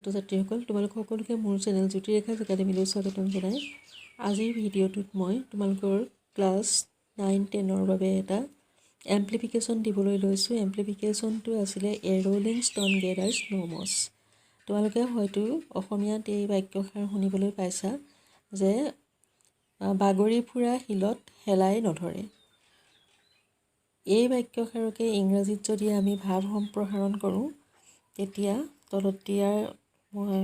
ছাত্ৰীসকল তোমালোক সকলোকে মোৰ চেনেল Jyotirekha'sAcademy স্বাগতম জনাই আজিৰ ভিডিঅ'টোত মই তোমালোকৰ ক্লাছ 9-10ৰ বাবে এটা এম্প্লিফিকেশ্যন দিবলৈ লৈছোঁ। এম্প্লিফিকেশ্যনটো আছিলে এ ৰলিং ষ্টন গেদাৰ্ছ নো মছ। তোমালোকে হয়তো অসমীয়াত এই বাক্যষাৰ শুনিবলৈ পাইছা যে বাগৰি ফুৰা শিলত হেলাই নধৰে। এই বাক্যষাৰকে ইংৰাজীত যদি আমি ভাৱ সম্প্ৰসাৰণ কৰোঁ তেতিয়া তলত দিয়াৰ মই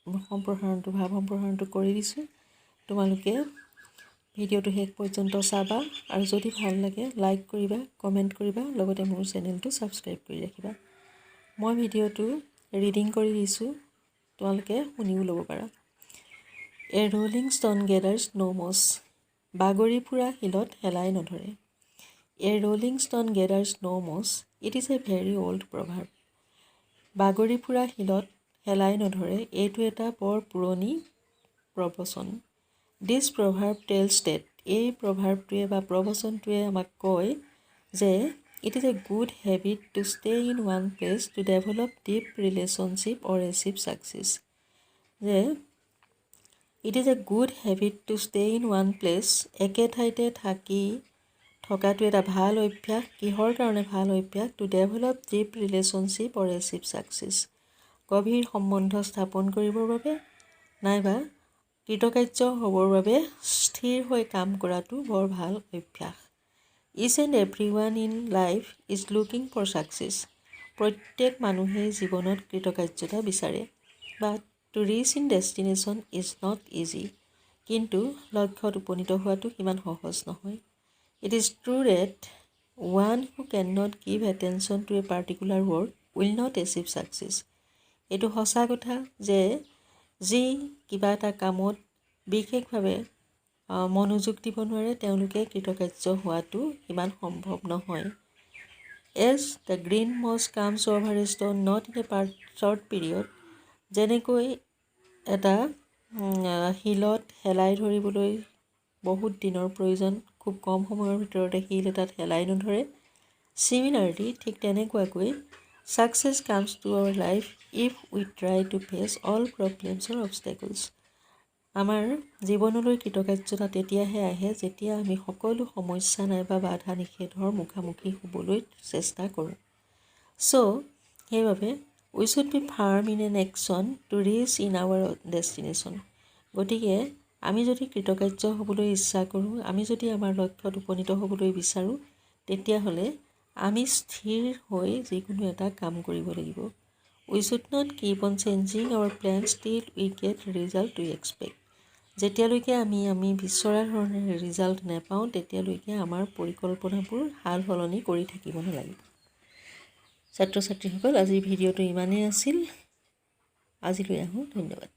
ভাৱ সম্প্ৰসাৰণটো কৰি দিছোঁ। তোমালোকে ভিডিঅ'টো শেষ পৰ্যন্ত চাবা আৰু যদি ভাল লাগে লাইক কৰিবা, কমেণ্ট কৰিবা, লগতে মোৰ চেনেলটো ছাবস্ক্ৰাইব কৰি ৰাখিবা। মই ভিডিঅ'টো ৰিডিং কৰি দিছোঁ, তোমালোকে শুনিও ল'ব পাৰা। এ ৰলিং ষ্টন গেদাৰ্ছ নো মছ। বাগৰি ফুৰা শিলত হেলাই নধৰে। এ rolling stone gathers no moss. It is a very old proverb. বাগৰি ফুৰা শিলত হেলাই নধৰে এইটো এটা বৰ পুৰণি প্ৰবচন। দিছ প্ৰভাৰ্ব টেলছ ডেট। এই প্ৰভাৰ্বটোৱে বা প্ৰবচনটোৱে আমাক কয় যে it is a good habit to stay in one place to develop deep relationship or achieve success. যে it is a good habit to stay in one place, একে ঠাইতে থকাটো এটা ভাল অভ্যাস। কিহৰ কাৰণে ভাল অভ্যাস? To develop deep relationship or achieve success. গভীৰ সম্বন্ধ স্থাপন কৰিবৰ বাবে নাইবা কৃতকাৰ্য হ'বৰ বাবে স্থিৰ হৈ কাম কৰাটো বৰ ভাল অভ্যাস। Each and every one in life is looking for success. প্ৰত্যেক মানুহেই জীৱনত কৃতকাৰ্যতা বিচাৰে। But to reach in destination is not easy. কিন্তু লক্ষ্যত উপনীত হোৱাটো সিমান সহজ নহয়। It is true that one who can not give attention to a particular work will not achieve success. এইটো সঁচা কথা যে যি কিবা এটা কামত বিশেষভাৱে মনোযোগ দিব নোৱাৰে তেওঁলোকে কৃতকাৰ্য হোৱাটো ইমান সম্ভৱ নহয়। এজ দ্য গ্ৰীণ মছ comes over A stone not in a short period. যেনেকৈ এটা শিলত হেলাই ধৰিবলৈ বহুত দিনৰ প্ৰয়োজন, খুব কম সময়ৰ ভিতৰতে শিল এটাত হেলাই নধৰে। চিমিলাৰলি ঠিক তেনেকুৱাকৈ success comes to our life if we try to face all problems or obstacles. আমাৰ জীৱনলৈ কৃতকাৰ্যতা তেতিয়াহে আহে যেতিয়া আমি সকলো সমস্যা নাইবা বাধা নিষেধৰ মুখামুখি হ'বলৈ চেষ্টা কৰোঁ। চ' সেইবাবে we should be firm in an action to reach in our destination. গতিকে আমি যদি কৃতকাৰ্য হ'বলৈ ইচ্ছা কৰোঁ, আমি যদি আমাৰ লক্ষ্যত উপনীত হ'বলৈ বিচাৰোঁ, তেতিয়াহ'লে আমি স্থিৰ হৈ যিকোনো এটা কাম কৰিব লাগিব। We should not keep on changing our plans till we get result we expect. যেতিয়ালৈকে আমি বিচৰা ধৰণে ৰিজাল্ট নাপাওঁ তেতিয়ালৈকে আমাৰ পৰিকল্পনাবোৰ সাল সলনি কৰি থাকিব নালাগিব। ছাত্ৰ ছাত্ৰীসকল আজিৰ ভিডিঅ'টো ইমানেই আছিল। আজিলৈ আহোঁ। ধন্যবাদ।